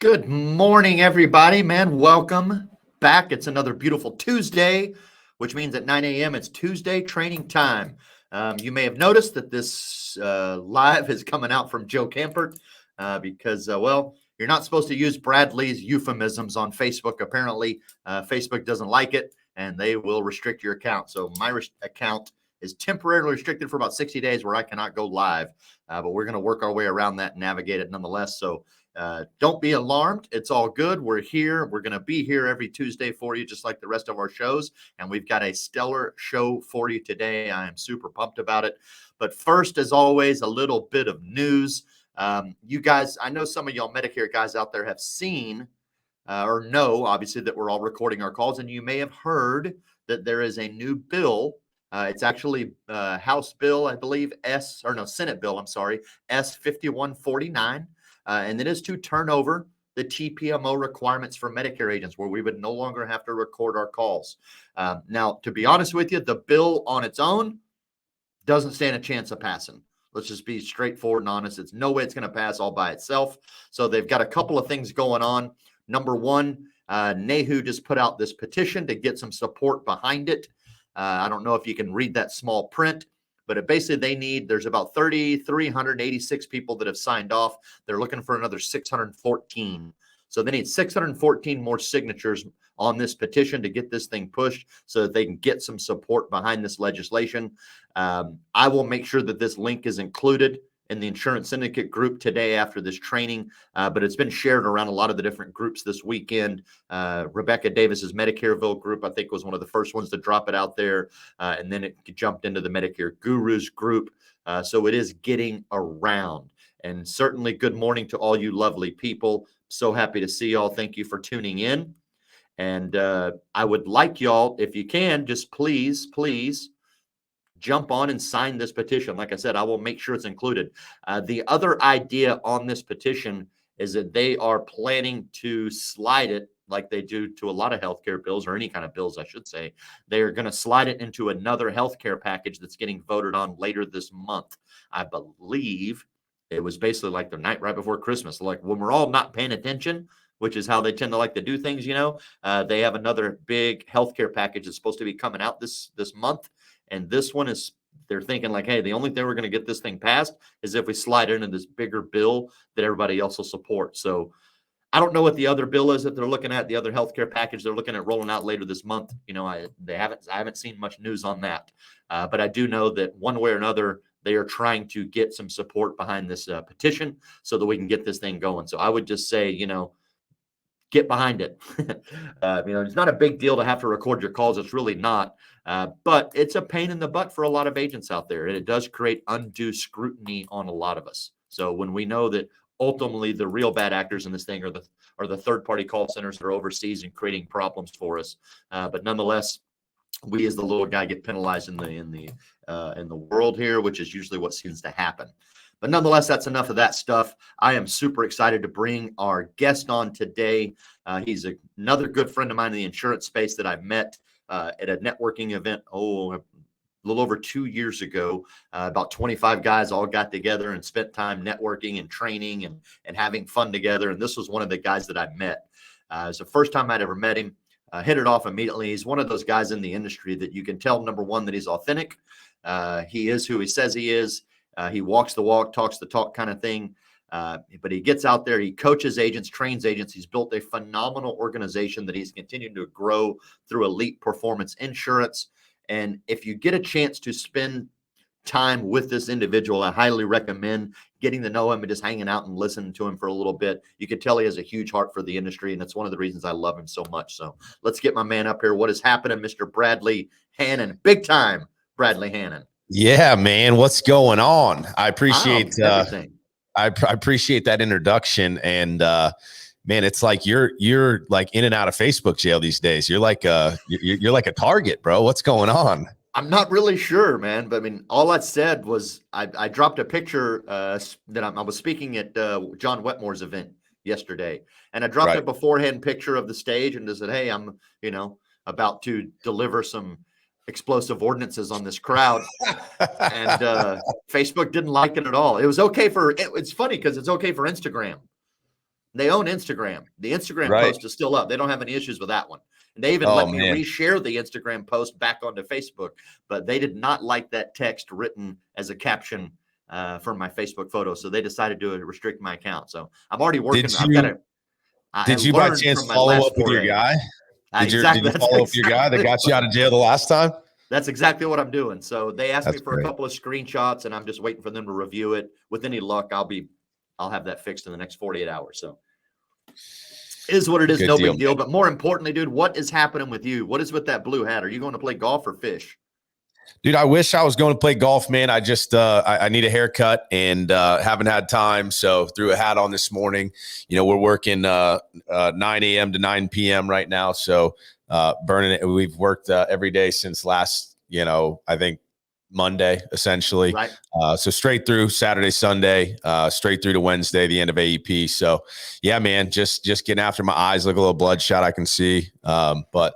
Good morning, everybody, man. Welcome back. It's another beautiful Tuesday, which means at 9 a.m. it's Tuesday training time. You may have noticed that this live is coming out from Joe Campert because, you're not supposed to use Bradley's euphemisms on Facebook. Apparently, Facebook doesn't like it, and they will restrict your account. So my account is temporarily restricted for about 60 days where I cannot go live, but we're going to work our way around that and navigate it nonetheless. So don't be alarmed. It's all good. We're here. We're going to be here every Tuesday for you, just like the rest of our shows. And we've got a stellar show for you today. I am super pumped about it. But first, as always, a little bit of news. You guys, I know some of y'all Medicare guys out there have seen or know, obviously, that we're all recording our calls. And you may have heard that there is a new bill. It's actually House bill, I believe, Senate bill, I'm sorry, S-5149. And it is to turn over the TPMO requirements for Medicare agents, where we would no longer have to record our calls. Now, to be honest with you, the bill on its own doesn't stand a chance of passing. Let's just be straightforward and honest. It's no way it's going to pass all by itself. So they've got a couple of things going on. Number one, NAHU just put out this petition to get some support behind it. I don't know if you can read that small print, but basically there's about 3,386 people that have signed off. They're looking for another 614. So they need 614 more signatures on this petition to get this thing pushed so that they can get some support behind this legislation. I will make sure that this link is included in the Insurance Syndicate group today after this training, but it's been shared around a lot of the different groups this weekend. Rebecca Davis's Medcareville group, I think, was one of the first ones to drop it out there, and then it jumped into the Medicare Gurus group. So it is getting around. And certainly good morning to all you lovely people. So happy to see y'all. Thank you for tuning in. And I would like y'all, if you can, just please jump on and sign this petition. Like I said, I will make sure it's included. The other idea on this petition is that they are planning to slide it like they do to a lot of healthcare bills, or any kind of bills, I should say. They are going to slide it into another healthcare package that's getting voted on later this month. I believe it was basically like the night right before Christmas, like when we're all not paying attention, which is how they tend to like to do things, they have another big healthcare package that's supposed to be coming out this month. And this one they're thinking like, hey, the only thing we're going to get this thing passed is if we slide it into this bigger bill that everybody else will support. So I don't know what the other bill is that they're looking at, the other healthcare package they're looking at rolling out later this month. I haven't seen much news on that. But I do know that one way or another, they are trying to get some support behind this petition so that we can get this thing going. So I would just say, get behind it. It's not a big deal to have to record your calls. It's really not. But it's a pain in the butt for a lot of agents out there. And it does create undue scrutiny on a lot of us. So when we know that ultimately the real bad actors in this thing are the third-party call centers that are overseas and creating problems for us. But nonetheless, we as the little guy get penalized in the world here, which is usually what seems to happen. But nonetheless, that's enough of that stuff. I am super excited to bring our guest on today. He's another good friend of mine in the insurance space that I met at a networking event, a little over 2 years ago. About 25 guys all got together and spent time networking and training and having fun together. And this was one of the guys that I met. It's the first time I'd ever met him. Hit it off immediately. He's one of those guys in the industry that you can tell, number one, that he's authentic. He is who he says he is. He walks the walk, talks the talk kind of thing. But he gets out there, he coaches agents, trains agents. He's built a phenomenal organization that he's continuing to grow through Elite Performance Insurance. And if you get a chance to spend time with this individual, I highly recommend getting to know him and just hanging out and listening to him for a little bit. You can tell he has a huge heart for the industry, and that's one of the reasons I love him so much. So let's get my man up here. What is happening, Mr. Bradley Hannon? Big time, Bradley Hannon. Yeah, man. What's going on? I appreciate everything. I appreciate that introduction. And man, it's like you're like in and out of Facebook jail these days. You're like you're like a target, bro. What's going on? I'm not really sure, man. But I mean, all I said was I dropped a picture that I was speaking at John Wetmore's event yesterday, and I dropped a beforehand picture of the stage and just said, "Hey, I'm about to deliver some explosive ordinances on this crowd." And Facebook didn't like it at all. It was okay it's funny because it's okay for Instagram, They own Instagram. The Instagram Right. post is still up. They don't have any issues with that one. And they even Oh, let me man. reshare the Instagram post back onto Facebook, but they did not like that text written as a caption for my Facebook photo. So they decided to restrict my account. So I'm already working. I Did you by learned chance from my follow last up with your foray. guy? Did Exactly. you That's follow up with your guy that exactly got you out of jail the last time? That's exactly what I'm doing. So they asked me That's for a great. couple of screenshots, and I'm just waiting for them to review it. With any luck, I'll have that fixed in the next 48 hours. So is what it is. Good No deal, big deal. man. But more importantly, dude, what is happening with you? What is with that blue hat? Are you going to play golf or fish? Dude, I wish I was going to play golf, man. I just I need a haircut and haven't had time. So threw a hat on this morning. You know, we're working 9 a.m. to 9 p.m. right now. So burning it. We've worked every day since last, I think Monday, essentially. Right. So straight through Saturday, Sunday, straight through to Wednesday, the end of AEP. So yeah, man, just getting after my eyes, look a little bloodshot, I can see. But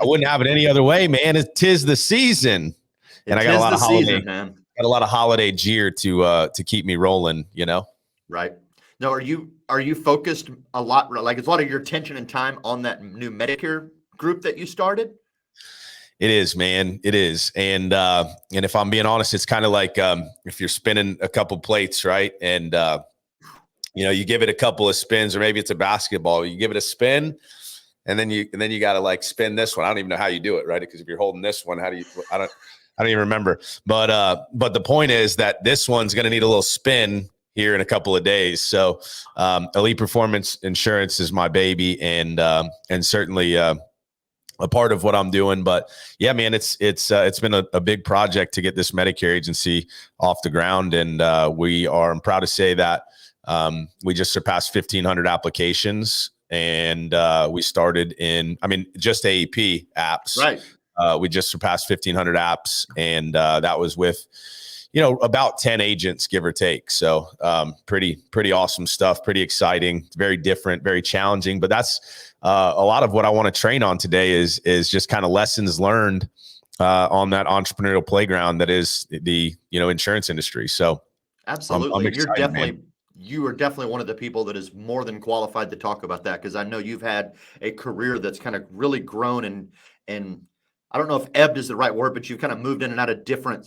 I wouldn't have it any other way, man. Tis the season. And I got a lot of holiday, man. got a lot of holiday gear to keep me rolling, Right. Now, are you focused a lot? Like, it's a lot of your attention and time on that new Medicare group that you started? It is, man. It is. And if I'm being honest, it's kind of like if you're spinning a couple plates, right? And you give it a couple of spins, or maybe it's a basketball. You give it a spin, and then you got to like spin this one. I don't even know how you do it, right? Because if you're holding this one, how do you? I don't even remember. But the point is that this one's going to need a little spin here in a couple of days. So Elite Performance Insurance is my baby, and certainly a part of what I'm doing. But yeah, man, it's been a big project to get this Medicare agency off the ground, and I'm proud to say that we just surpassed 1,500 applications, and we started just AEP apps. Right. We just surpassed 1,500 apps, and that was with, about 10 agents, give or take. So pretty awesome stuff, pretty exciting, very different, very challenging. But that's a lot of what I want to train on today is just kind of lessons learned on that entrepreneurial playground that is the insurance industry. So absolutely, I'm excited, you are definitely one of the people that is more than qualified to talk about that, because I know you've had a career that's kind of really grown and I don't know if ebbed is the right word, but you've kind of moved in and out of different,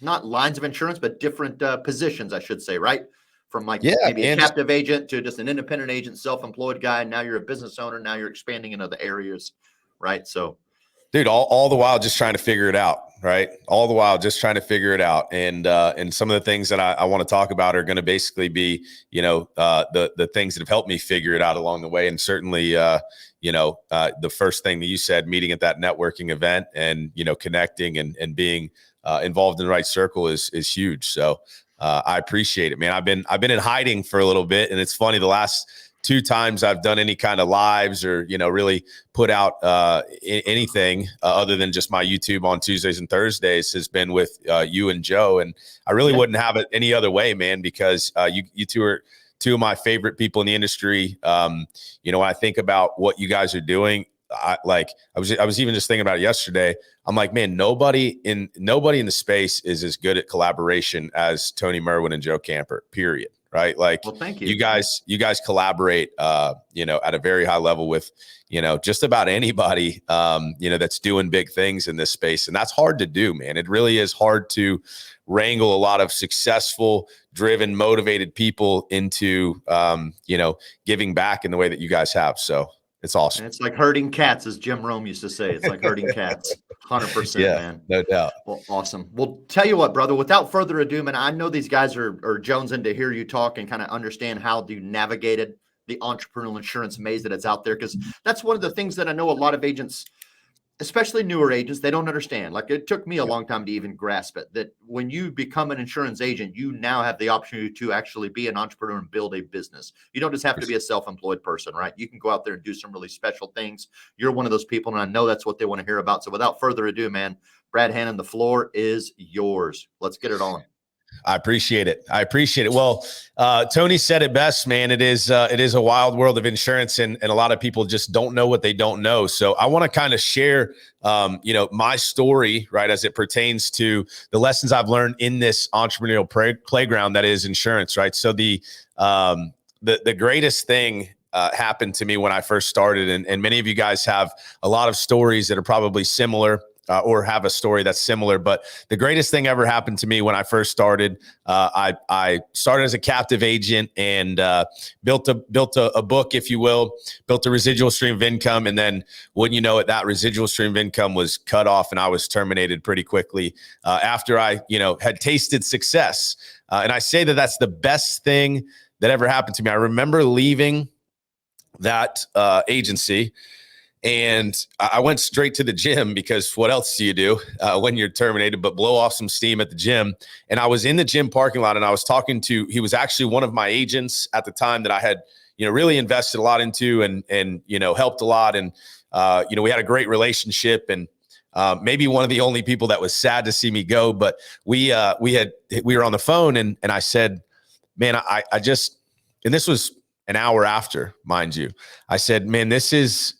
not lines of insurance, but different positions, I should say, right? From maybe a captive agent to just an independent agent, self-employed guy. Now you're a business owner. Now you're expanding in other areas, right? So, dude, all the while just trying to figure it out, right? All the while just trying to figure it out. And some of the things that I want to talk about are going to basically be, the things that have helped me figure it out along the way. And certainly, the first thing that you said, meeting at that networking event and, connecting and being involved in the right circle is huge. So I appreciate it, man. I've been in hiding for a little bit, and it's funny, the last 2 times I've done any kind of lives or, really put out anything other than just my YouTube on Tuesdays and Thursdays has been with you and Joe. And I really wouldn't have it any other way, man, because you two are two of my favorite people in the industry. When I think about what you guys are doing, I was even just thinking about it yesterday. I'm like, man, nobody in the space is as good at collaboration as Tony Merwin and Joe Camper, period. Right. Like, well, thank you. You guys collaborate, at a very high level with, just about anybody, that's doing big things in this space. And that's hard to do, man. It really is hard to wrangle a lot of successful, driven, motivated people into, giving back in the way that you guys have. So it's awesome. And it's like herding cats, as Jim Rome used to say. It's like herding cats. 100%, yeah, man. No doubt. Well, awesome. Well, tell you what, brother, without further ado, man, I know these guys are jonesing to hear you talk and kind of understand how you navigated the entrepreneurial insurance maze that is out there. Because that's one of the things that I know a lot of agents, especially newer agents, they don't understand. Like, it took me a long time to even grasp it, that when you become an insurance agent, you now have the opportunity to actually be an entrepreneur and build a business. You don't just have to be a self-employed person, right? You can go out there and do some really special things. You're one of those people, and I know that's what they want to hear about. So without further ado, man, Brad Hannon, the floor is yours. Let's get it on. I appreciate it. Well, Tony said it best, man. It is a wild world of insurance, and a lot of people just don't know what they don't know. So I want to kind of share, my story, right, as it pertains to the lessons I've learned in this entrepreneurial playground that is insurance, right? So the greatest thing happened to me when I first started. And many of you guys have a lot of stories that are probably similar or have a story that's similar. But the greatest thing ever happened to me when I first started, I started as a captive agent and built a book, if you will, built a residual stream of income. And then wouldn't you know it, that residual stream of income was cut off and I was terminated pretty quickly after I, had tasted success. And I say that that's the best thing that ever happened to me. I remember leaving that agency and I went straight to the gym because what else do you do when you're terminated but blow off some steam at the gym? And I was in the gym parking lot and I was talking to, he was actually one of my agents at the time that I had, really invested a lot into and helped a lot. And, we had a great relationship and maybe one of the only people that was sad to see me go, but we were on the phone and I said, man, I just, and this was an hour after, mind you, I said, man, this is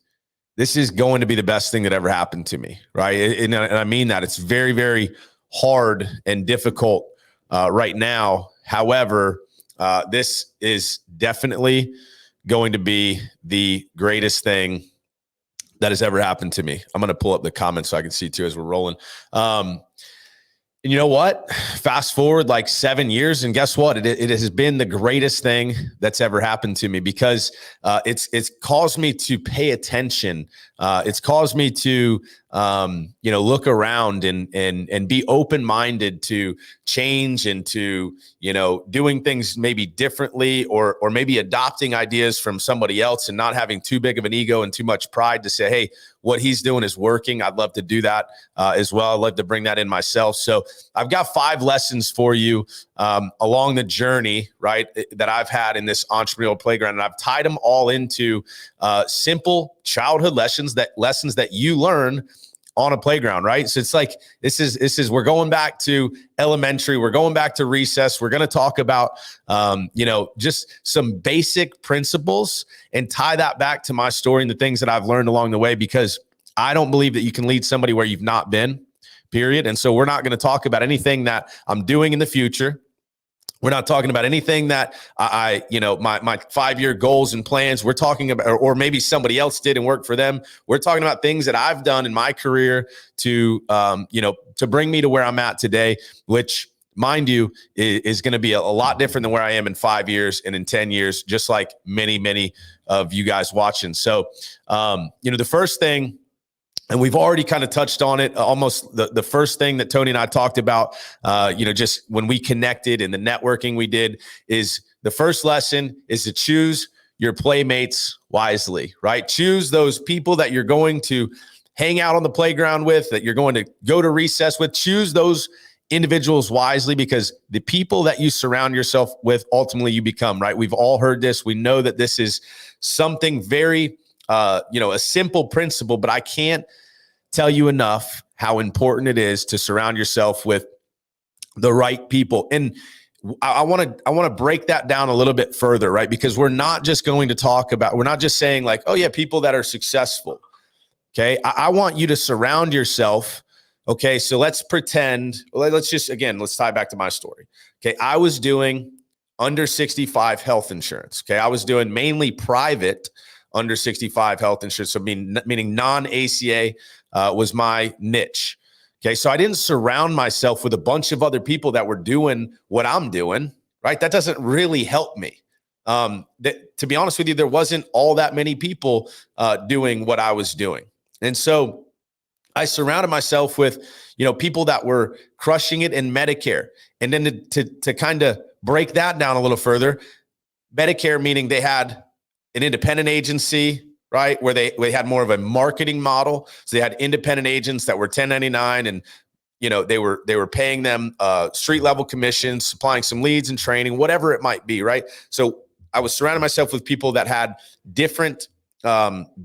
going to be the best thing that ever happened to me. Right. And I mean that. It's very, very hard and difficult right now. However, this is definitely going to be the greatest thing that has ever happened to me. I'm going to pull up the comments so I can see too as we're rolling. And you know what? Fast forward like 7 years, and guess what? It has been the greatest thing that's ever happened to me because it's caused me to pay attention. It's caused me to look around and be open-minded to change and to doing things maybe differently or maybe adopting ideas from somebody else and not having too big of an ego and too much pride to say, hey, what he's doing is working. I'd love to do that as well. I'd love to bring that in myself. So I've got 5 lessons for you along the journey, right, that I've had in this entrepreneurial playground. And I've tied them all into simple childhood lessons that you learn on a playground, right? So it's like, this is, we're going back to elementary. We're going back to recess. We're going to talk about, just some basic principles and tie that back to my story and the things that I've learned along the way, because I don't believe that you can lead somebody where you've not been, period. And so we're not going to talk about anything that I'm doing in the future. We're not talking about anything that my 5-year goals and plans. We're talking about, or maybe somebody else did and worked for them. We're talking about things that I've done in my career to bring me to where I'm at today, which, mind you, is going to be a lot different than where I am in 5 years and in 10 years, just like many, many of you guys watching. So, the first thing, and we've already kind of touched on it, almost the first thing that Tony and I talked about, just when we connected and the networking we did, is the first lesson is to choose your playmates wisely, right? Choose those people that you're going to hang out on the playground with, that you're going to go to recess with. Choose those individuals wisely, because the people that you surround yourself with, ultimately you become, right? We've all heard this. We know that this is something very a simple principle, but I can't tell you enough how important it is to surround yourself with the right people. And I want to break that down a little bit further, right? Because we're not just saying like, oh yeah, people that are successful. Okay. I want you to surround yourself. Okay. So let's pretend, let's tie back to my story. Okay. I was doing under 65 health insurance. Okay. I was doing mainly private under 65 health insurance. So meaning non-ACA was my niche. Okay. So I didn't surround myself with a bunch of other people that were doing what I'm doing, right? That doesn't really help me. To be honest with you, there wasn't all that many people doing what I was doing. And so I surrounded myself with, people that were crushing it in Medicare. And then to kind of break that down a little further, Medicare, meaning they had an independent agency, right, where they had more of a marketing model. So they had independent agents that were 1099, and they were paying them street level commissions, supplying some leads and training, whatever it might be, right? So I was surrounding myself with people that had different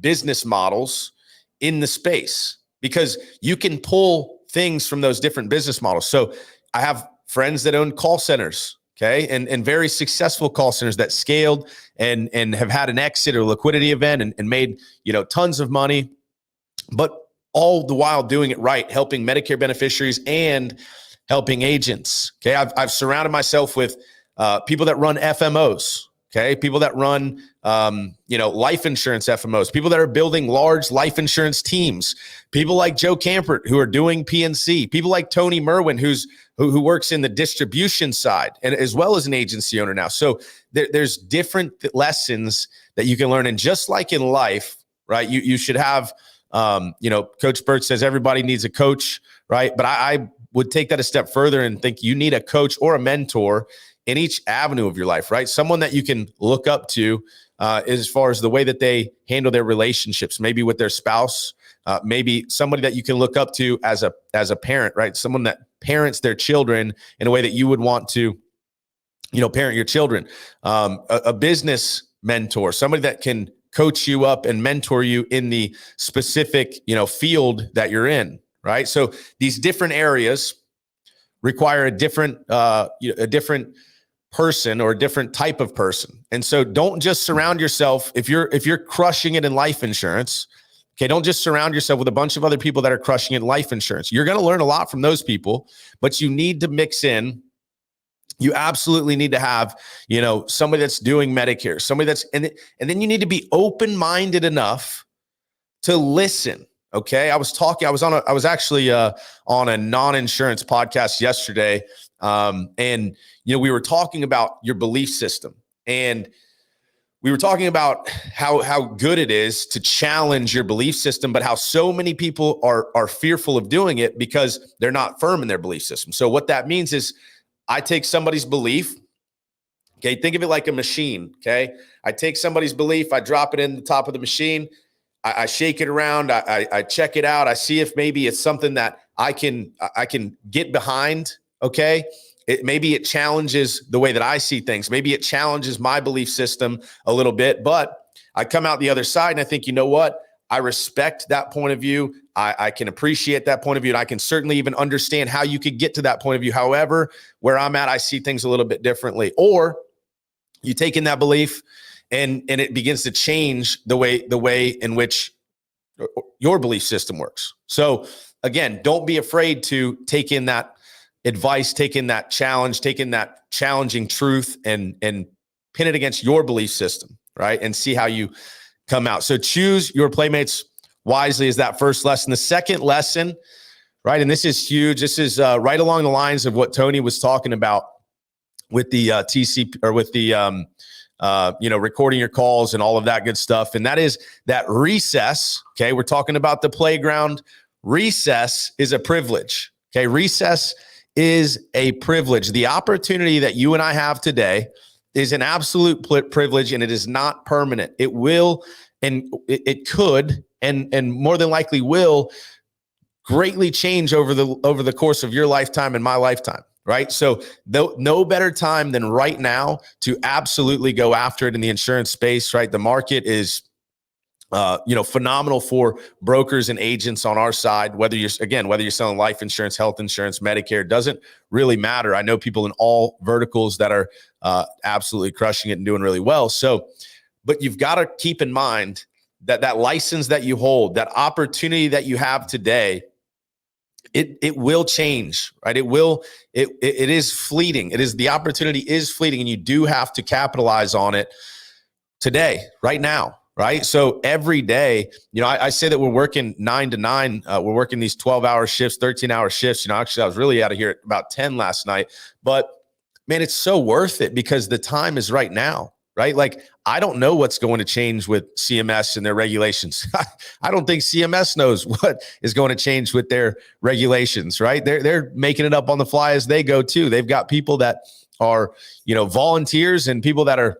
business models in the space, because you can pull things from those different business models. So I have friends that own call centers. Okay. And very successful call centers that scaled and have had an exit or liquidity event and made, tons of money, but all the while doing it right, helping Medicare beneficiaries and helping agents. Okay. I've surrounded myself with people that run FMOs. Okay. People that run, life insurance FMOs, people that are building large life insurance teams, people like Joe Campert who are doing PNC, people like Tony Merwin, who works in the distribution side and as well as an agency owner now. So there's different lessons that you can learn. And just like in life, right, you should have, Coach Burt says everybody needs a coach, right? But I would take that a step further and think you need a coach or a mentor in each avenue of your life, right? Someone that you can look up to as far as the way that they handle their relationships, maybe with their spouse, maybe somebody that you can look up to as a parent, right? Someone that parents their children in a way that you would want to, parent your children. A business mentor, somebody that can coach you up and mentor you in the specific, field that you're in, right? So these different areas require a different person or a different type of person. And so don't just surround yourself, if you're crushing it in life insurance, okay, don't just surround yourself with a bunch of other people that are crushing it in life insurance. You're going to learn a lot from those people, but you need to mix in. You absolutely need to have, somebody that's doing Medicare, somebody that's, and then you need to be open-minded enough to listen. Okay. I was actually on a non-insurance podcast yesterday. And we were talking about your belief system, and we were talking about how good it is to challenge your belief system, but how so many people are fearful of doing it because they're not firm in their belief system. So what that means is I take somebody's belief. Okay. Think of it like a machine. Okay. I take somebody's belief, I drop it in the top of the machine. I shake it around. I check it out. I see if maybe it's something that I can get behind. Okay. Maybe it challenges the way that I see things. Maybe it challenges my belief system a little bit, but I come out the other side and I think, you know what? I respect that point of view. I can appreciate that point of view. And I can certainly even understand how you could get to that point of view. However, where I'm at, I see things a little bit differently. Or you take in that belief and it begins to change the way in which your belief system works. So again, don't be afraid to take in that advice, take in that challenge, take in that challenging truth and pin it against your belief system, right? And see how you come out. So choose your playmates wisely is that first lesson. The second lesson, right? And this is huge. This is right along the lines of what Tony was talking about with the TCP or with the, recording your calls and all of that good stuff. And that is that recess. Okay. We're talking about the playground. Recess is a privilege. Okay. Recess is a privilege. The opportunity that you and I have today is an absolute privilege, and it is not permanent. It will, and it could, and more than likely will greatly change over the course of your lifetime and my lifetime. Right. So no better time than right now to absolutely go after it in the insurance space. Right. The market is, phenomenal for brokers and agents on our side, whether you're selling life insurance, health insurance, Medicare, doesn't really matter. I know people in all verticals that are absolutely crushing it and doing really well. So, but you've got to keep in mind that license that you hold, that opportunity that you have today, it will change, right? It is fleeting. The opportunity is fleeting, and you do have to capitalize on it today, right now. Right. So every day, I say that we're working 9 to 9. We're working these 12-hour shifts, 13-hour shifts. Actually, I was really out of here at about 10 last night. But man, it's so worth it because the time is right now. Right. Like, I don't know what's going to change with CMS and their regulations. I don't think CMS knows what is going to change with their regulations. Right. They're making it up on the fly as they go, too. They've got people that are, volunteers and people that are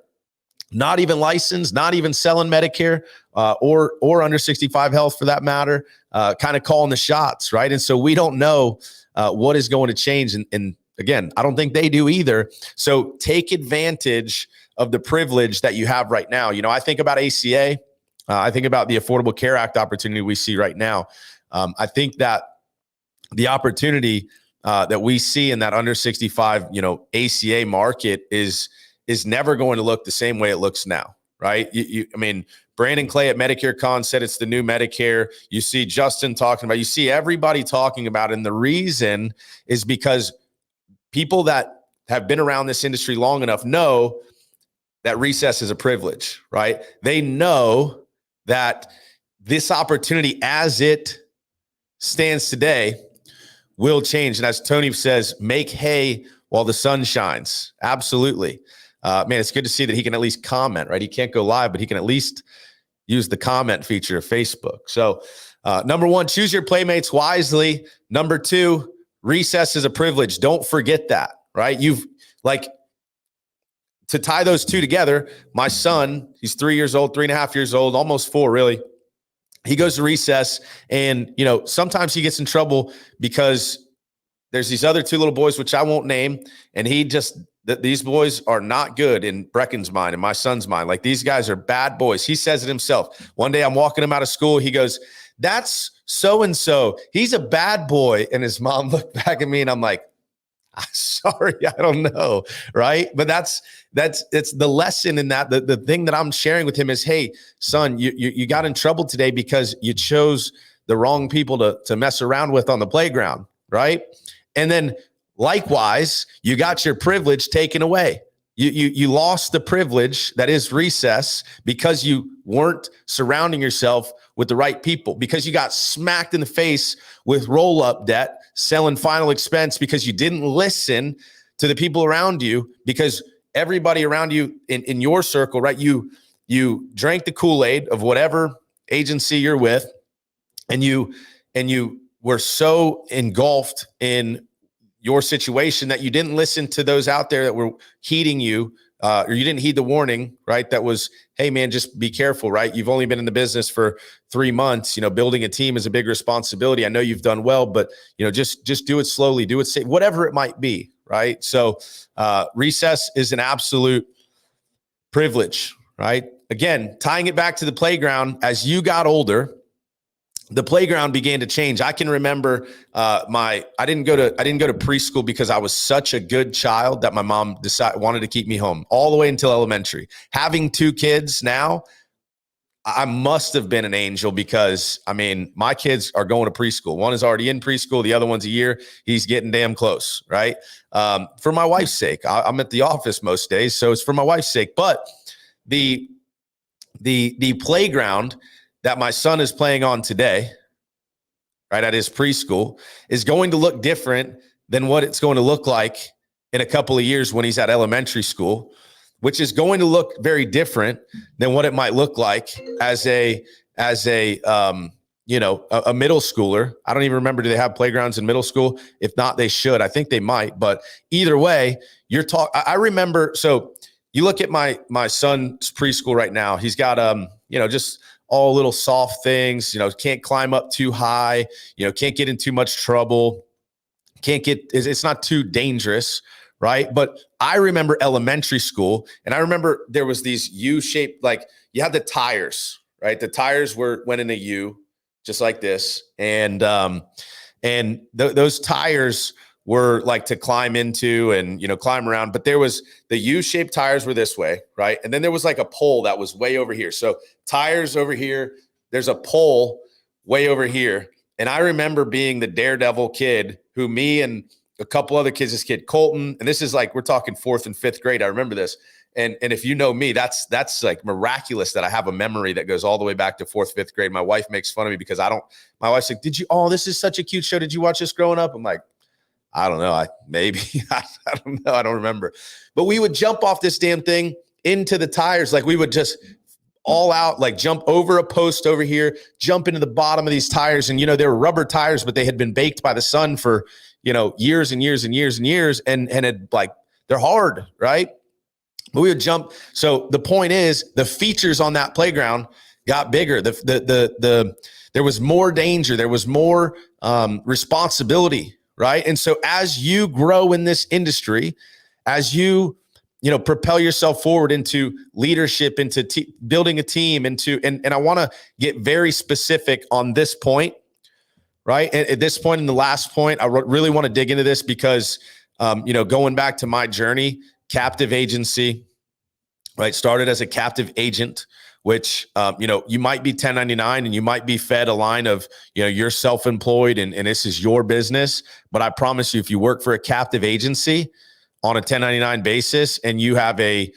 not even licensed, not even selling Medicare or under 65 health for that matter, kind of calling the shots, right? And so we don't know what is going to change. And again, I don't think they do either. So take advantage of the privilege that you have right now. I think about ACA. I think about the Affordable Care Act opportunity we see right now. I think that the opportunity that we see in that under 65, ACA market is never going to look the same way it looks now, right? Brandon Clay at Medicare Con said it's the new Medicare. You see Justin talking about, you see everybody talking about it. And the reason is because people that have been around this industry long enough know that recess is a privilege, right? They know that this opportunity as it stands today will change. And as Tony says, make hay while the sun shines. Absolutely. Man, it's good to see that he can at least comment, right? He can't go live, but he can at least use the comment feature of Facebook. So number one, choose your playmates wisely. Number two, recess is a privilege. Don't forget that, right? To tie those two together, my son, he's 3 years old, 3.5 years old, almost 4, really. He goes to recess, and sometimes he gets in trouble because there's these other two little boys, which I won't name, and these boys are not good in Brecken's mind and my son's mind. Like, these guys are bad boys. He says it himself. One day I'm walking him out of school. He goes, "That's so-and-so. He's a bad boy." And his mom looked back at me, and I'm like, "I'm sorry, I don't know." Right. But it's the lesson in that. The thing that I'm sharing with him is, hey, son, you got in trouble today because you chose the wrong people to mess around with on the playground. Right. And then likewise, you got your privilege taken away. You lost the privilege that is recess because you weren't surrounding yourself with the right people, because you got smacked in the face with roll-up debt, selling final expense because you didn't listen to the people around you, because everybody around you in your circle, right? You drank the Kool-Aid of whatever agency you're with, and you were so engulfed in your situation that you didn't listen to those out there that were heeding you, or you didn't heed the warning, right? That was, hey man, just be careful, right? You've only been in the business for 3 months. Building a team is a big responsibility. I know you've done well, but just do it slowly, do it safe, whatever it might be, right? So recess is an absolute privilege, right? Again, tying it back to the playground, as you got older, the playground began to change. I can remember I didn't go to preschool because I was such a good child that my mom wanted to keep me home all the way until elementary. Having 2 kids now, I must have been an angel, because my kids are going to preschool. One is already in preschool. The other one's a year. He's getting damn close, right? For my wife's sake. I'm at the office most days, so it's for my wife's sake. But the playground that my son is playing on today, right, at his preschool, is going to look different than what it's going to look like in a couple of years when he's at elementary school, which is going to look very different than what it might look like as a middle schooler. I don't even remember, do they have playgrounds in middle school? If not, they should. I think they might. But either way, I remember, so you look at my son's preschool right now. He's got just all little soft things, can't climb up too high, can't get in too much trouble, it's not too dangerous, right? But I remember elementary school, and I remember there was these U-shaped, like, you had the tires, right? The tires went in a U, just like this. And those tires were like to climb into and, climb around. But there was the U-shaped tires were this way, right? And then there was like a pole that was way over here. So tires over here, there's a pole way over here. And I remember being the daredevil kid who me and a couple other kids, this kid Colton, and this is like, we're talking 4th and 5th grade. I remember this. And if you know me, that's like miraculous that I have a memory that goes all the way back to 4th, 5th grade. My wife makes fun of me because my wife's like, this is such a cute show. Did you watch this growing up? I'm like, I don't know. I don't know. I don't remember. But we would jump off this damn thing into the tires. Like, we would just all out, like, jump over a post over here, jump into the bottom of these tires. And, they were rubber tires, but they had been baked by the sun for, years and years and years and years. And they're hard, right? But we would jump. So the point is, the features on that playground got bigger. There was more danger. There was more responsibility. Right. And so as you grow in this industry, as you propel yourself forward into leadership, into building a team, and I want to get very specific on this point, right? And at this point, in the last point, I really want to dig into this because, going back to my journey, captive agency, right? Started as a captive agent, which, you might be 1099 and you might be fed a line of, you're self-employed and this is your business. But I promise you, if you work for a captive agency, on a 1099 basis and you have a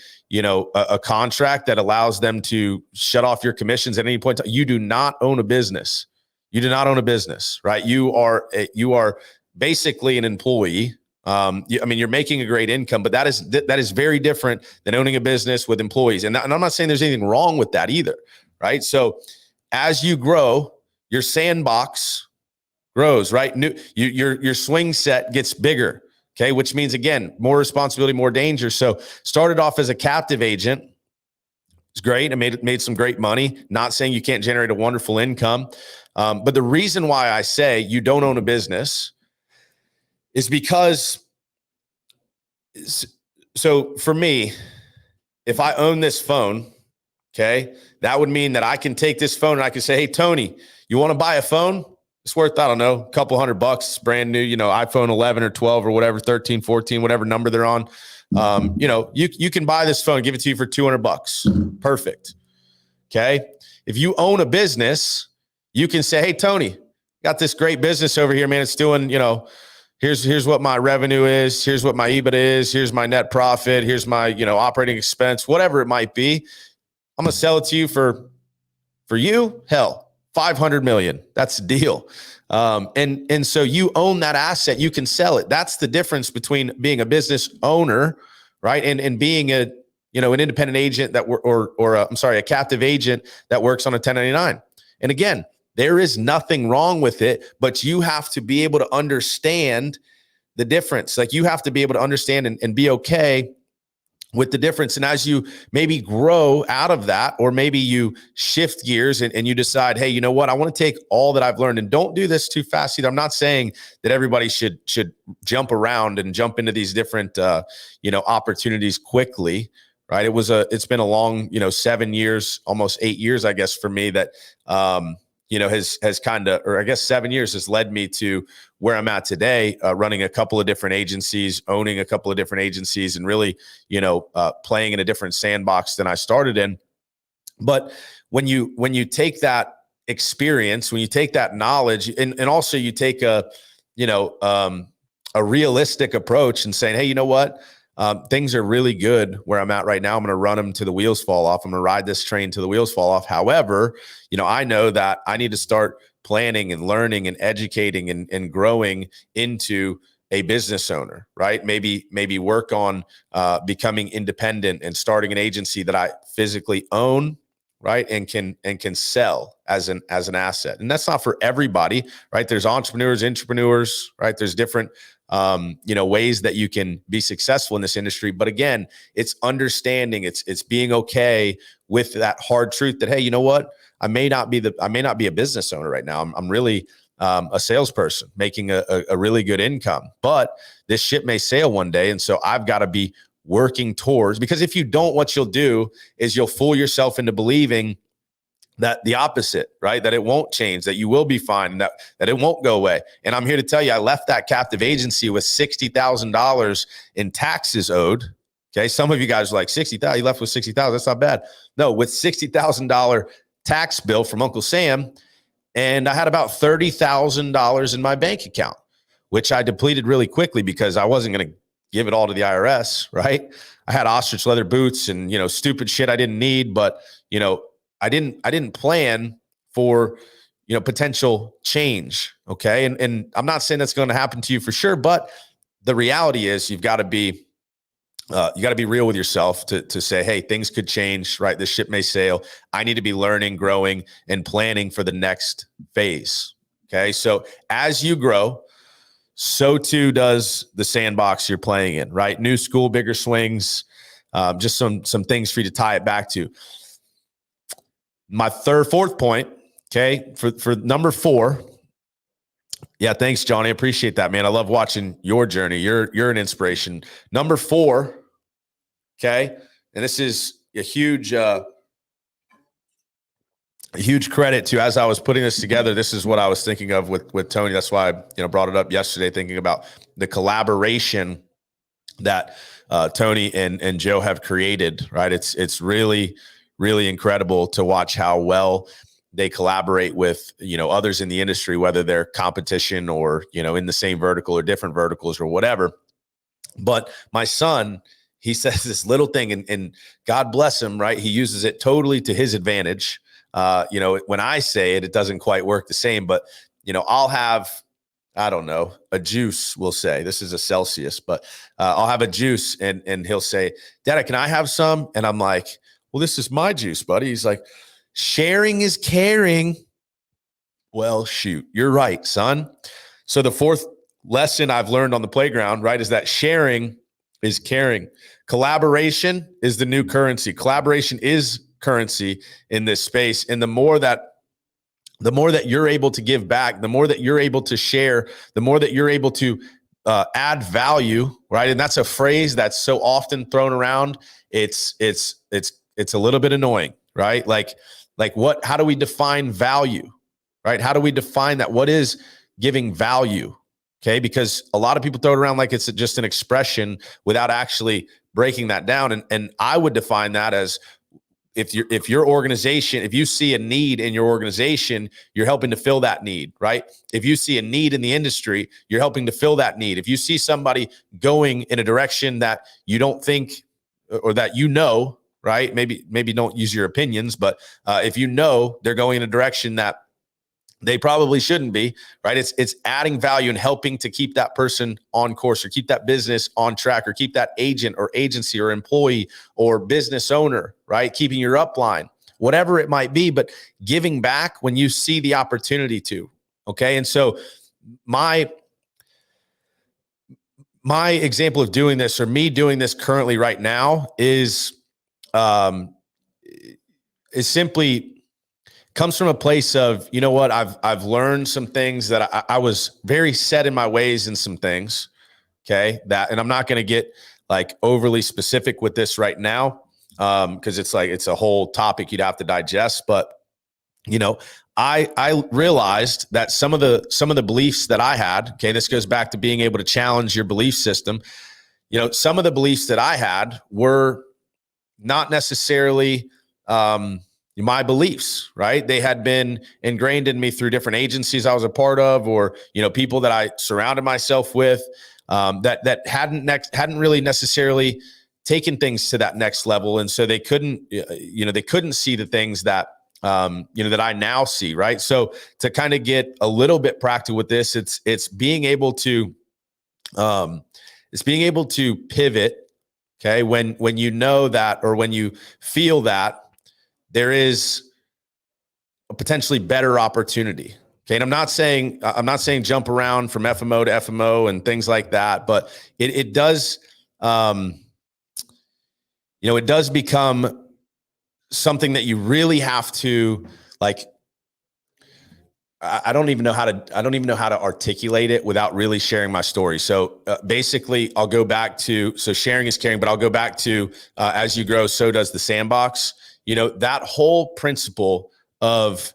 contract that allows them to shut off your commissions at any point, you do not own a business. You do not own a business, right? You are basically an employee. You're making a great income, but that is very different than owning a business with employees. And I'm not saying there's anything wrong with that either, right? So as you grow, your sandbox grows, right? Your swing set gets bigger, okay? Which means, again, more responsibility, more danger. So started off as a captive agent. It's great. I made some great money. Not saying you can't generate a wonderful income. But the reason why I say you don't own a business is because, so for me, if I own this phone, okay, that would mean that I can take this phone and I can say, hey, Tony, you want to buy a phone? It's worth, I don't know, a couple $100. It's brand new, iPhone 11 or 12 or whatever, 13, 14, whatever number they're on. You can buy this phone, give it to you for $200. Perfect. Okay. If you own a business, you can say, hey, Tony, got this great business over here, man. It's doing, here's what my revenue is. Here's what my EBITDA is. Here's my net profit. Here's my, operating expense, whatever it might be. I'm going to sell it to you for you, hell, 500 million. That's the deal. And so you own that asset, you can sell it. That's the difference between being a business owner, right? And being an independent agent that a captive agent that works on a 1099. And again, there is nothing wrong with it, but you have to be able to understand the difference. Like you have to be able to understand and be okay with the difference. And as you maybe grow out of that, or maybe you shift gears and you decide, hey, you know what? I want to take all that I've learned, and don't do this too fast either. I'm not saying that everybody should jump around and jump into these different, opportunities quickly, right? It's been a long, 7 years, almost 8 years, I guess, for me that, has kind of, or I guess 7 years has led me to where I'm at today, running a couple of different agencies, owning a couple of different agencies, and really, playing in a different sandbox than I started in. But when you take that experience, when you take that knowledge, and also you take a realistic approach and saying, hey, you know what? Things are really good where I'm at right now. I'm going to run them to the wheels fall off. I'm going to ride this train till the wheels fall off. However, I know that I need to start planning and learning and educating and growing into a business owner, right? Maybe work on becoming independent and starting an agency that I physically own, right? And can sell as an asset. And that's not for everybody, right? There's entrepreneurs, right? There's different ways that you can be successful in this industry. But again, it's understanding, it's being okay with that hard truth that, hey, you know what? I may not be a business owner right now. I'm really a salesperson making a really good income, but this ship may sail one day. And so I've got to be working towards, because if you don't, what you'll do is you'll fool yourself into believing that the opposite, right? That it won't change, that you will be fine, and that it won't go away. And I'm here to tell you, I left that captive agency with $60,000 in taxes owed. Okay. Some of you guys are like, 60,000, you left with 60,000. That's not bad. No, with $60,000 tax bill from Uncle Sam. And I had about $30,000 in my bank account, which I depleted really quickly because I wasn't going to give it all to the IRS, right? I had ostrich leather boots and, stupid shit I didn't need, but, I didn't plan for, potential change. Okay. And I'm not saying that's going to happen to you for sure, but the reality is you've got to be real with yourself to say, hey, things could change, right? This ship may sail. I need to be learning, growing, and planning for the next phase. Okay. So as you grow, so too does the sandbox you're playing in, right? New school, bigger swings, just some things for you to tie it back to. My fourth point, okay, for number 4. Yeah, thanks, Johnny. I appreciate that, man. I love watching your journey. You're an inspiration. Number 4, okay, and this is a huge credit to, as I was putting this together, this is what I was thinking of with Tony. That's why I brought it up yesterday, thinking about the collaboration that Tony and Joe have created, right? It's really, really incredible to watch how well they collaborate with, others in the industry, whether they're competition or, in the same vertical or different verticals or whatever. But my son, he says this little thing, and God bless him, right? He uses it totally to his advantage. When I say it, it doesn't quite work the same, but I'll have, I don't know, a juice, we'll say. This is a Celsius, but I'll have a juice and he'll say, Dad, can I have some? And I'm like, well, this is my juice, buddy. He's like, sharing is caring. Well, shoot, you're right, son. So the fourth lesson I've learned on the playground, right, is that sharing is caring. Collaboration is the new currency. Collaboration is currency in this space. And the more that you're able to give back, the more that you're able to share, the more that you're able to add value, right? And that's a phrase that's so often thrown around. It's a little bit annoying, right? Like how do we define value, right? How do we define that? What is giving value? Okay, because a lot of people throw it around like it's just an expression without actually breaking that down. And I would define that as if your organization, if you see a need in your organization, you're helping to fill that need, right? If you see a need in the industry, you're helping to fill that need. If you see somebody going in a direction that you don't think or that right? Maybe don't use your opinions, but if they're going in a direction that they probably shouldn't be, right? It's adding value and helping to keep that person on course or keep that business on track or keep that agent or agency or employee or business owner, right? Keeping your upline, whatever it might be, but giving back when you see the opportunity to, okay? And so my example of doing this, or me doing this currently right now, is simply comes from a place of, you know what, I've learned some things that I was very set in my ways in some things. Okay. And I'm not going to get like overly specific with this right now. Cause it's a whole topic you'd have to digest, but I realized that some of the beliefs that I had, okay, this goes back to being able to challenge your belief system. Some of the beliefs that I had were not necessarily, my beliefs, right? They had been ingrained in me through different agencies I was a part of, or, people that I surrounded myself with, that hadn't really necessarily taken things to that next level. And so they couldn't see the things that, that I now see. Right. So to kind of get a little bit practical with this, it's being able to pivot. Okay. When you know that, or when you feel that there is a potentially better opportunity. Okay. And I'm not saying jump around from FMO to FMO and things like that, but it does, it does become something that you really have to, like, I don't even know how to articulate it without really sharing my story. So basically I'll go back to, so sharing is caring, but I'll go back to, as you grow, so does the sandbox. That whole principle of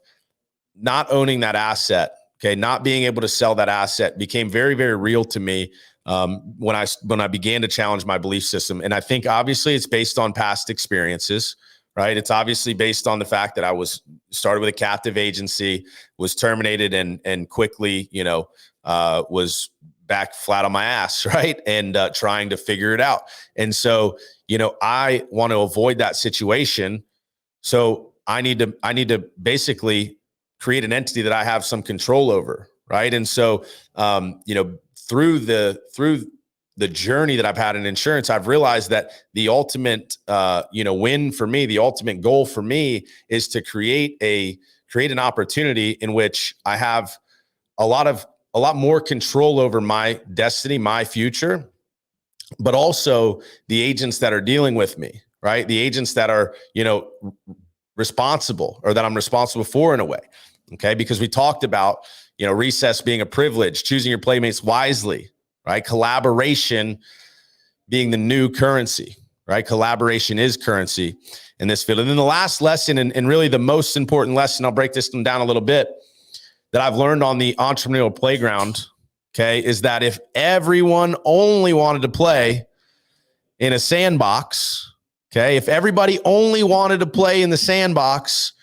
not owning that asset, okay, not being able to sell that asset became very, very real to me when I began to challenge my belief system. And I think obviously it's based on past experiences, right? It's obviously based on the fact that I started with a captive agency, was terminated, and quickly, was back flat on my ass, right? And trying to figure it out. And so, I want to avoid that situation. So I need to basically create an entity that I have some control over, right? And so, through the journey that I've had in insurance, I've realized that the ultimate, win for me, the ultimate goal for me, is to create an opportunity in which I have a lot more control over my destiny, my future, but also the agents that are dealing with me, right? The agents that are, responsible, or that I'm responsible for in a way. Okay. Because we talked about, recess being a privilege, choosing your playmates wisely, right? Collaboration being the new currency, right? Collaboration is currency in this field. And then the last lesson, and really the most important lesson, I'll break this one down a little bit, that I've learned on the entrepreneurial playground, okay, is that if everyone only wanted to play in a sandbox, okay, if everybody only wanted to play in the sandbox,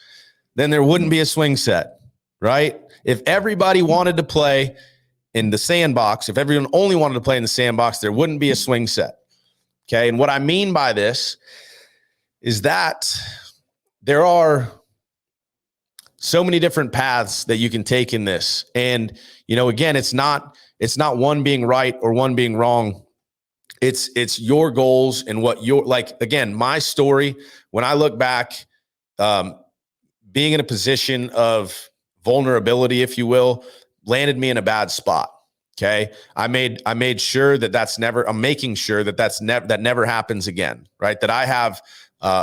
then there wouldn't be a swing set, right? If everybody wanted to play in the sandbox, if everyone only wanted to play in the sandbox, there wouldn't be a swing set. Okay. And what I mean by this is that there are so many different paths that you can take in this. And, again, it's not one being right or one being wrong. It's your goals and what you're like. Again, my story, when I look back, being in a position of vulnerability, if you will, landed me in a bad spot. Okay. I made sure I'm making sure that never happens again, right? That I have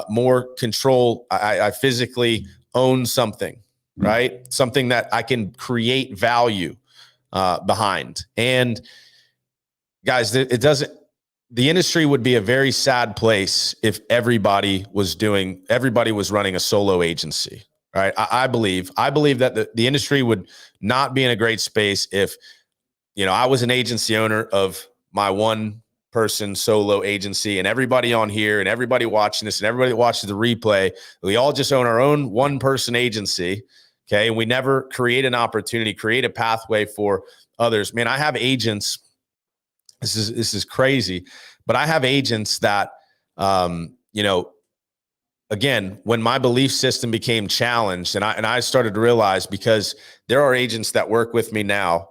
more control. I physically own something, right? Something that I can create value behind. And guys, the industry would be a very sad place if everybody was running a solo agency, right? I believe that the industry would not be in a great space if, I was an agency owner of my one person solo agency, and everybody on here and everybody watching this and everybody that watches the replay, we all just own our own one person agency. Okay. And we never create an opportunity, create a pathway for others. Man, I have agents. This is crazy, but I have agents that, again, when my belief system became challenged, and I started to realize, because there are agents that work with me now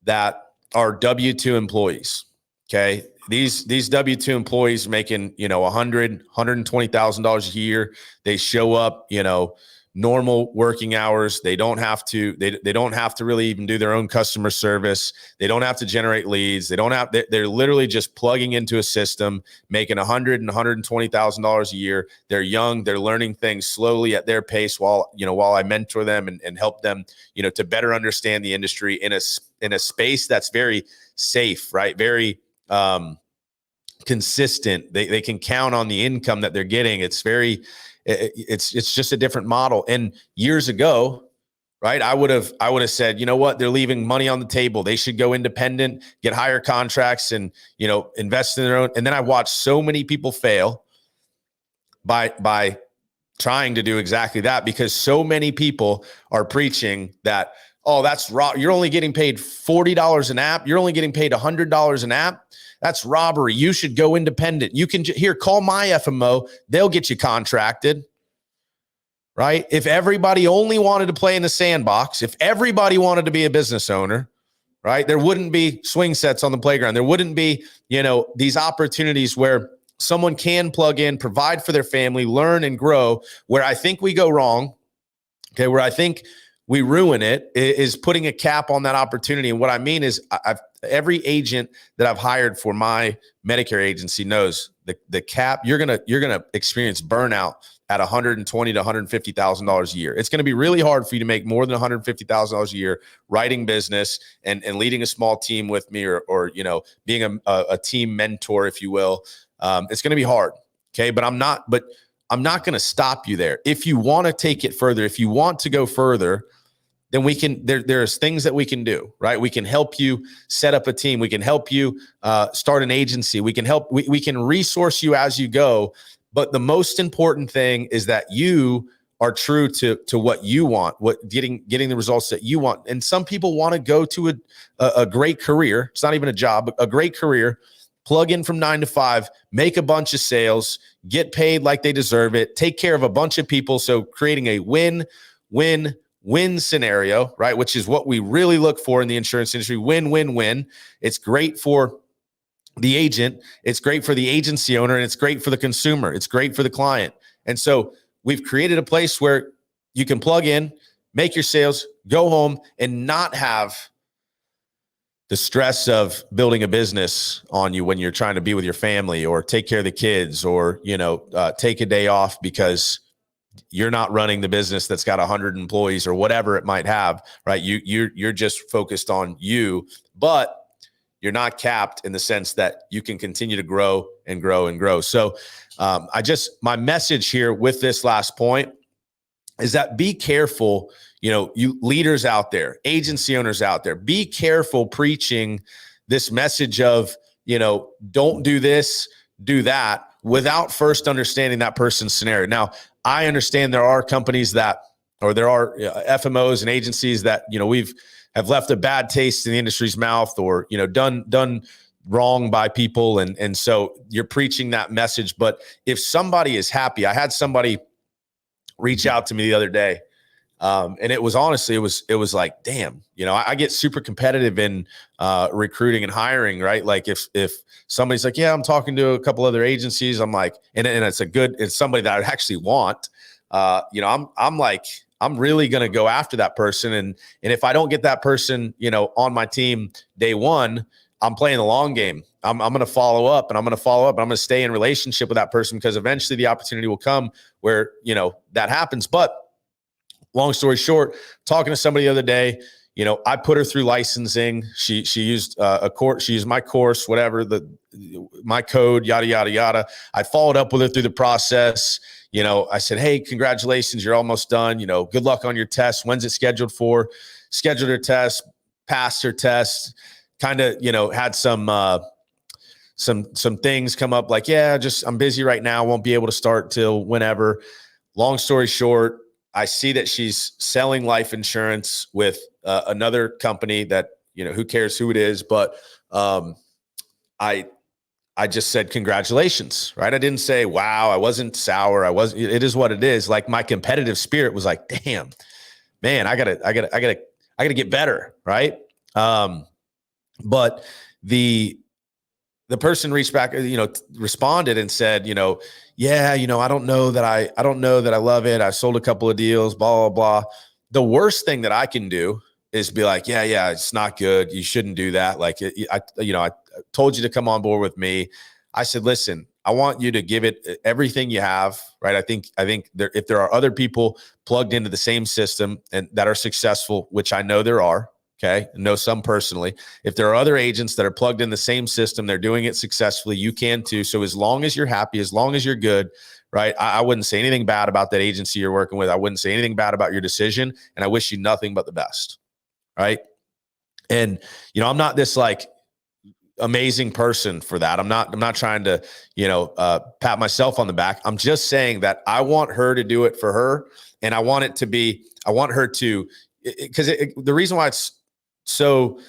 that are W-2 employees. Okay. These W-2 employees making, $120,000 a year. They show up, normal working hours. They don't have to really even do their own customer service. They don't have to generate leads. They're literally just plugging into a system, making $100,000 and $120,000 a year. They're young. They're learning things slowly at their pace while I mentor them and help them, to better understand the industry in a space that's very safe, right? Very, consistent. They can count on the income that they're getting. It's just a different model. And years ago, right, I would have said, you know what, they're leaving money on the table. They should go independent, get higher contracts, and invest in their own. And then I watched so many people fail by trying to do exactly that, because so many people are preaching that, oh, that's you're only getting paid $40 an app. You're only getting paid $100 an app. That's robbery. You should go independent. You can call my FMO. They'll get you contracted, right? If everybody only wanted to play in the sandbox, if everybody wanted to be a business owner, right, there wouldn't be swing sets on the playground. There wouldn't be, these opportunities where someone can plug in, provide for their family, learn and grow. Where I think we go wrong, okay, where I think we ruin it, is putting a cap on that opportunity. And what I mean is, every agent that I've hired for my Medicare agency knows the cap. You're gonna experience burnout at $120,000 to $150,000 a year. It's going to be really hard for you to make more than $150,000 a year writing business and leading a small team with me, or being a team mentor, if you will. It's going to be hard. Okay, but I'm not going to stop you there. If you want to take it further, if you want to go further, then we can, there's things that we can do, right? We can help you set up a team. We can help you start an agency. We can resource you as you go. But the most important thing is that you are true to what you want, getting the results that you want. And some people want to go to a great career. It's not even a job, but a great career, plug in from 9 to 5, make a bunch of sales, get paid like they deserve it, take care of a bunch of people. So creating a win-win-win scenario, right? Which is what we really look for in the insurance industry. Win-win-win. It's great for the agent. It's great for the agency owner, and it's great for the consumer. It's great for the client. And so we've created a place where you can plug in, make your sales, go home, and not have the stress of building a business on you when you're trying to be with your family, or take care of the kids, or, take a day off because you're not running the business that's got 100 employees or whatever it might have, right? You're just focused on you, but you're not capped in the sense that you can continue to grow and grow and grow. So my message here with this last point is that be careful, you leaders out there, agency owners out there, be careful preaching this message of, don't do this, do that, without first understanding that person's scenario. Now, I understand there are companies there are FMOs and agencies that, we've have left a bad taste in the industry's mouth, or, done wrong by people. And so you're preaching that message. But if somebody is happy, I had somebody reach out to me the other day. And it was honestly, it was like, damn, I get super competitive in recruiting and hiring, right? Like if somebody's like, yeah, I'm talking to a couple other agencies, I'm like, and it's somebody that I actually want, I'm like, I'm really going to go after that person. And if I don't get that person, on my team day one, I'm playing the long game. I'm going to follow up and I'm going to stay in relationship with that person, because eventually the opportunity will come where, that happens. But long story short, talking to somebody the other day, I put her through licensing. She used a course. She used my course, whatever, my code, yada, yada, yada. I followed up with her through the process. I said, hey, congratulations, you're almost done. Good luck on your test. When's it scheduled for? Scheduled her test, passed her test, kind of, had some things come up like, yeah, I'm busy right now. Won't be able to start till whenever. Long story short, I see that she's selling life insurance with another company that, who cares who it is. But I just said, congratulations, right? I didn't say, wow, I wasn't sour. It is what it is. Like, my competitive spirit was like, damn, man, I gotta get better. Right. But the person reached back, responded and said, yeah, I don't know that I love it. I sold a couple of deals, blah, blah, blah. The worst thing that I can do is be like, yeah, it's not good. You shouldn't do that. Like, I told you to come on board with me. I said, listen, I want you to give it everything you have, right? I think if there are other people plugged into the same system and that are successful, which I know there are, okay, I know some personally. If there are other agents that are plugged in the same system, they're doing it successfully, you can too. So as long as you're happy, as long as you're good, right? I wouldn't say anything bad about that agency you're working with. I wouldn't say anything bad about your decision. And I wish you nothing but the best, right? And, I'm not this like amazing person for that. I'm not trying to, pat myself on the back. I'm just saying that I want her to do it for her. And I want her to, because the reason why it's so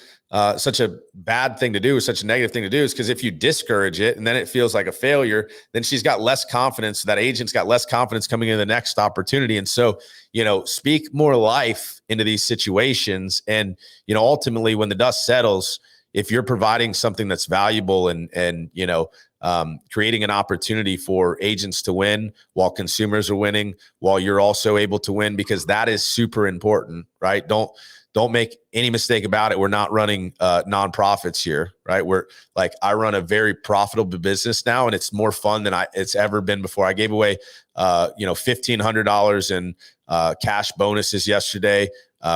such a bad thing to do, such a negative thing to do, is because if you discourage it and then it feels like a failure, then she's got less confidence. That agent's got less confidence coming into the next opportunity. And so, speak more life into these situations. And, ultimately when the dust settles, if you're providing something that's valuable and creating an opportunity for agents to win while consumers are winning, while you're also able to win, because that is super important, right? Don't make any mistake about it. We're not running nonprofits here, right? I run a very profitable business now, and it's more fun than it's ever been before. I gave away, $1,500 in cash bonuses yesterday.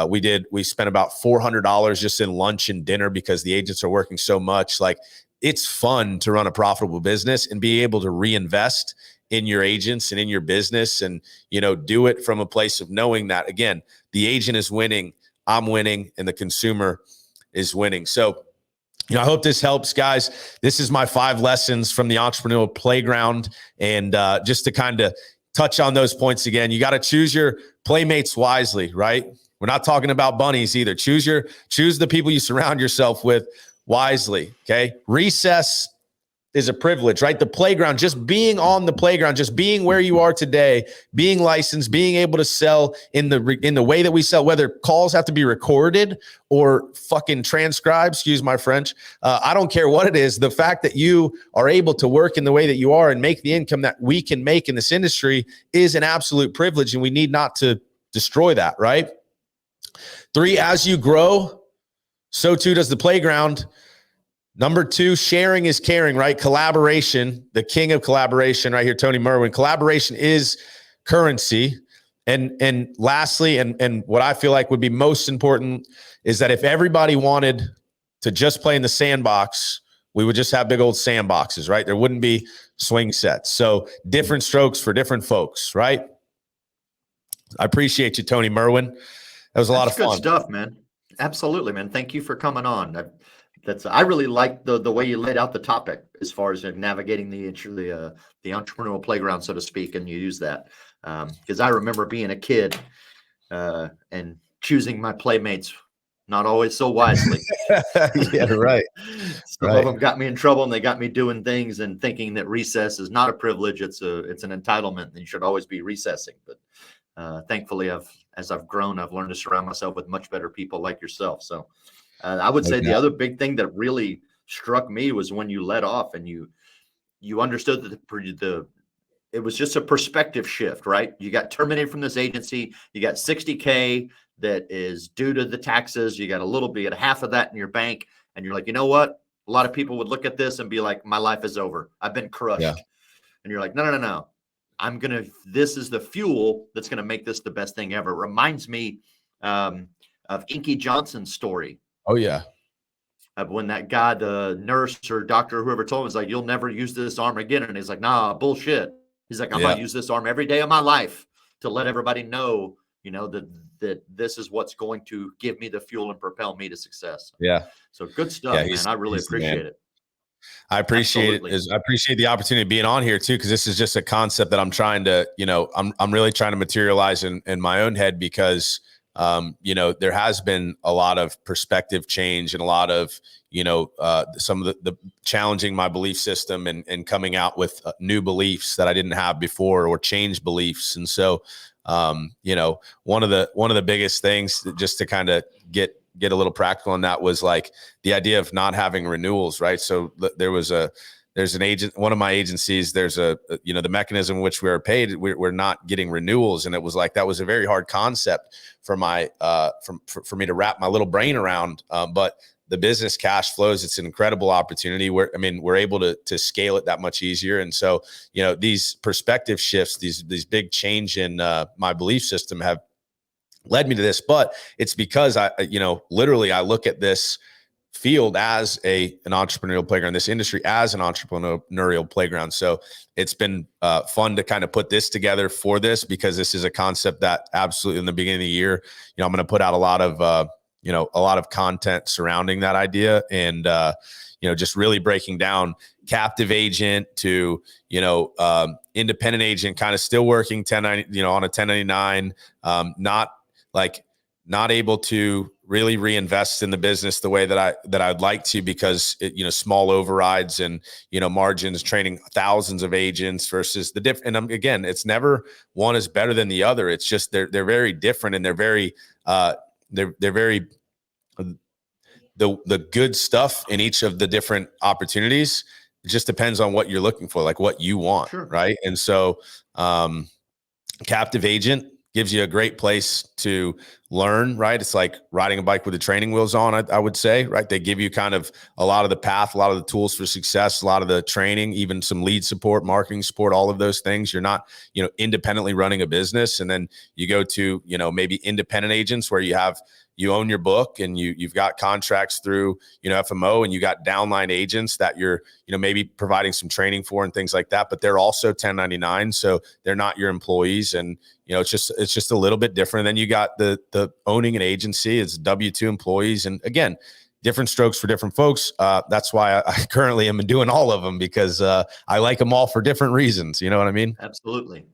We spent about $400 just in lunch and dinner because the agents are working so much. Like, it's fun to run a profitable business and be able to reinvest in your agents and in your business, and, do it from a place of knowing that, again, the agent is winning, I'm winning, and the consumer is winning. So, I hope this helps, guys. This is my 5 lessons from the entrepreneurial playground. And just to kind of touch on those points again, you got to choose your playmates wisely, right? We're not talking about bunnies either. Choose the people you surround yourself with wisely. Okay. Recess is a privilege, right? The playground, just being on the playground, just being where you are today, being licensed, being able to sell in the way that we sell, whether calls have to be recorded or fucking transcribed, excuse my French. I don't care what it is. The fact that you are able to work in the way that you are and make the income that we can make in this industry is an absolute privilege, and we need not to destroy that, right? 3, as you grow, so too does the playground. Number 2, sharing is caring, right? Collaboration, the king of collaboration right here, Tony Merwin. Collaboration is currency. And lastly, and what I feel like would be most important is that if everybody wanted to just play in the sandbox, we would just have big old sandboxes, right? There wouldn't be swing sets. So different strokes for different folks, right? I appreciate you, Tony Merwin. That was a lot of fun. Good stuff, man. Absolutely, man. Thank you for coming on. I really like the way you laid out the topic as far as navigating the entrepreneurial playground, so to speak, and you use that because I remember being a kid and choosing my playmates not always so wisely. Yeah, right. Some of them got me in trouble, and they got me doing things and thinking that recess is not a privilege. It's an entitlement, and you should always be recessing. But thankfully, as I've grown, I've learned to surround myself with much better people like yourself. So I would say the other big thing that really struck me was when you let off and you understood that it was just a perspective shift, right? You got terminated from this agency. You got $60K that is due to the taxes. You got a little bit, half of that in your bank. And you're like, you know what? A lot of people would look at this and be like, my life is over. I've been crushed. Yeah. And you're like, no. This is the fuel that's going to make this the best thing ever. It reminds me of Inky Johnson's story. Oh, yeah. When that guy, the nurse or doctor, whoever told him, was like, you'll never use this arm again. And he's like, nah, bullshit. He's like, I'm going to use this arm every day of my life to let everybody know, that this is what's going to give me the fuel and propel me to success. Yeah. So good stuff, man. I really appreciate it. I appreciate it. I appreciate the opportunity of being on here too, because this is just a concept that I'm trying to, I'm really trying to materialize in my own head, because there has been a lot of perspective change and a lot of, some of the challenging my belief system and coming out with new beliefs that I didn't have before, or change beliefs. And so, one of the biggest things, just to kind of get a little practical on that, was like the idea of not having renewals, right? So there's an agent, one of my agencies, there's the mechanism in which we are paid, we're not getting renewals. And it was like, that was a very hard concept for for me to wrap my little brain around. But the business cash flows, it's an incredible opportunity we're able to scale it that much easier. And so, these perspective shifts, these big change in my belief system have led me to this. But it's because literally I look at this field as an entrepreneurial playground, this industry as an entrepreneurial playground. So it's been fun to kind of put this together for this, because this is a concept that absolutely in the beginning of the year, I'm going to put out a lot of content surrounding that idea, and just really breaking down captive agent to independent agent, kind of still working on a 1099, not able to really reinvest in the business the way that I'd like to, because small overrides and margins, training thousands of agents versus the different. And again, it's never one is better than the other. It's just they're very different, and they're very the good stuff in each of the different opportunities. It just depends on what you're looking for, like what you want. Sure. Right. And so captive agent gives you a great place to learn, right? It's like riding a bike with the training wheels on, I would say, right? They give you kind of a lot of the path, a lot of the tools for success, a lot of the training, even some lead support, marketing support, all of those things. You're not, independently running a business. And then you go to, maybe independent agents where you own your book, and you've got contracts through, FMO, and you got downline agents that you're, maybe providing some training for and things like that, but they're also 1099. So they're not your employees. And, it's just a little bit different. Then you got the owning an agency, it's W-2 employees. And again, different strokes for different folks. That's why I currently am doing all of them, because I like them all for different reasons. You know what I mean? Absolutely.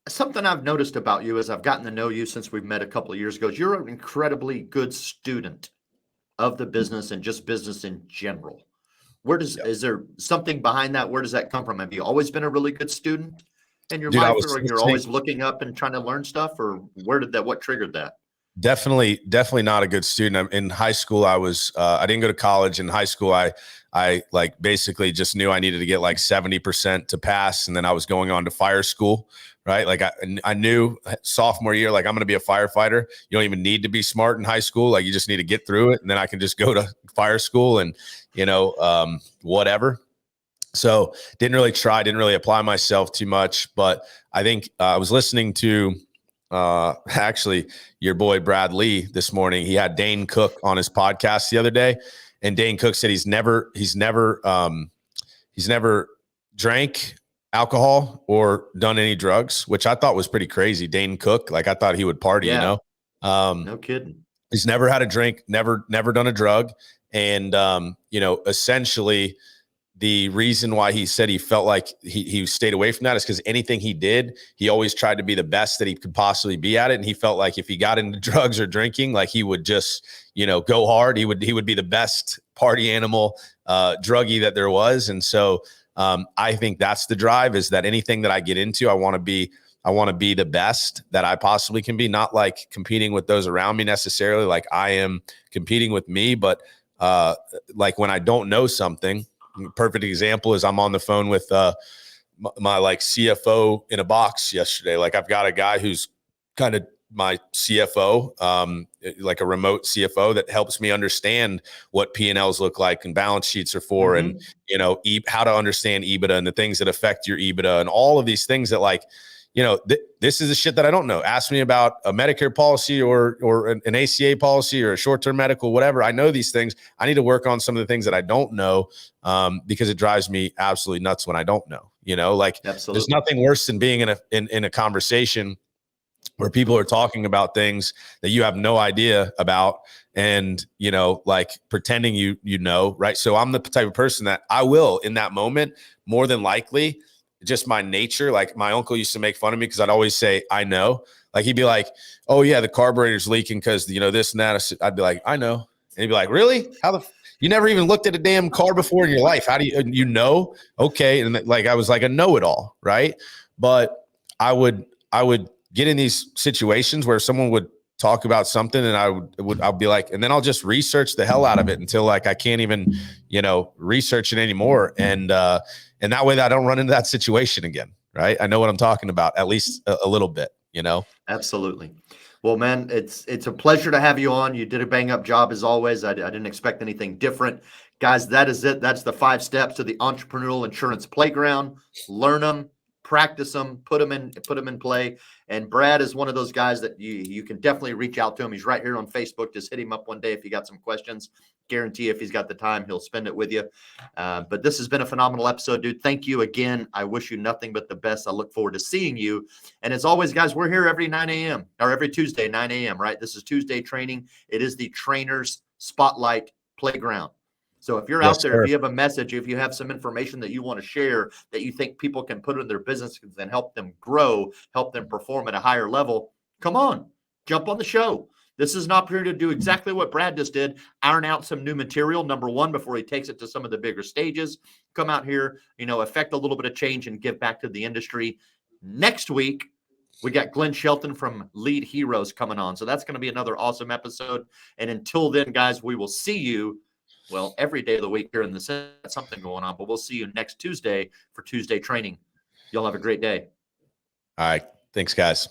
Something I've noticed about you as I've gotten to know you since we've met a couple of years ago, is you're an incredibly good student of the business and just business in general. Is there something behind that? Where does that come from? Have you always been a really good student in your life, or you're always looking up and trying to learn stuff, or what triggered that? Definitely not a good student. In high school, I didn't go to college. In high school, I like basically just knew I needed to get like 70% to pass. And then I was going on to fire school, right? Like I knew sophomore year, like I'm going to be a firefighter. You don't even need to be smart in high school. Like you just need to get through it. And then I can just go to fire school and, whatever. So didn't really apply myself too much, but I think I was listening to actually your boy Brad Lee this morning. He had Dane Cook on his podcast the other day, and Dane Cook said he's never drank alcohol or done any drugs, which I thought was pretty crazy. Dane Cook, like I thought he would party, no kidding. He's never had a drink, never done a drug, and essentially the reason why he said he felt like he stayed away from that is because anything he did, he always tried to be the best that he could possibly be at it. And he felt like if he got into drugs or drinking, like he would just, go hard. He would be the best party animal, druggie that there was. And so I think that's the drive, is that anything that I get into, I want to be the best that I possibly can be, not like competing with those around me necessarily. Like I am competing with me, but like when I don't know something, perfect example is I'm on the phone with my like CFO in a box yesterday. Like I've got a guy who's kind of my CFO, like a remote CFO that helps me understand what P&Ls look like and balance sheets are for, and how to understand EBITDA and the things that affect your EBITDA and all of these things that like, this is the shit that I don't know. Ask me about a Medicare policy or an ACA policy or a short-term medical, whatever. I know these things. I need to work on some of the things that I don't know, because it drives me absolutely nuts when I don't know. Like Absolutely. There's nothing worse than being in a conversation where people are talking about things that you have no idea about, and like pretending right? So I'm the type of person that I will, in that moment, more than likely, just my nature. Like my uncle used to make fun of me because I'd always say, I know. Like he'd be like, oh yeah, the carburetor's leaking because this and that. I'd be like, I know. And he'd be like, really? You never even looked at a damn car before in your life? How do you know? Okay. And like I was like a know-it-all, right? But I would get in these situations where someone would talk about something, and I'll be like, and then I'll just research the hell out of it until like I can't even research it anymore, and that way that I don't run into that situation again, right? I know what I'm talking about, at least a little bit. Absolutely. Well, man, it's a pleasure to have you on. You did a bang up job as always. I didn't expect anything different. Guys, that is it. That's the 5 steps to the entrepreneurial insurance playground. Learn them, practice them, put them in play. And Brad is one of those guys that you can definitely reach out to him. He's right here on Facebook. Just hit him up one day if you got some questions. Guarantee if he's got the time, he'll spend it with you. But this has been a phenomenal episode, dude. Thank you again. I wish you nothing but the best. I look forward to seeing you. And as always, guys, we're here every 9 a.m. or every Tuesday, 9 a.m., right? This is Tuesday training. It is the Trainers Spotlight Playground. So if you're out there, if you have a message, if you have some information that you want to share that you think people can put in their business and help them grow, help them perform at a higher level, come on, jump on the show. This is an opportunity to do exactly what Brad just did, iron out some new material, number one, before he takes it to some of the bigger stages. Come out here, affect a little bit of change and give back to the industry. Next week, we got Glenn Shelton from Lead Heroes coming on. So that's going to be another awesome episode. And until then, guys, we will see you, every day of the week here in the set, something going on. But we'll see you next Tuesday for Tuesday training. Y'all have a great day. All right. Thanks, guys.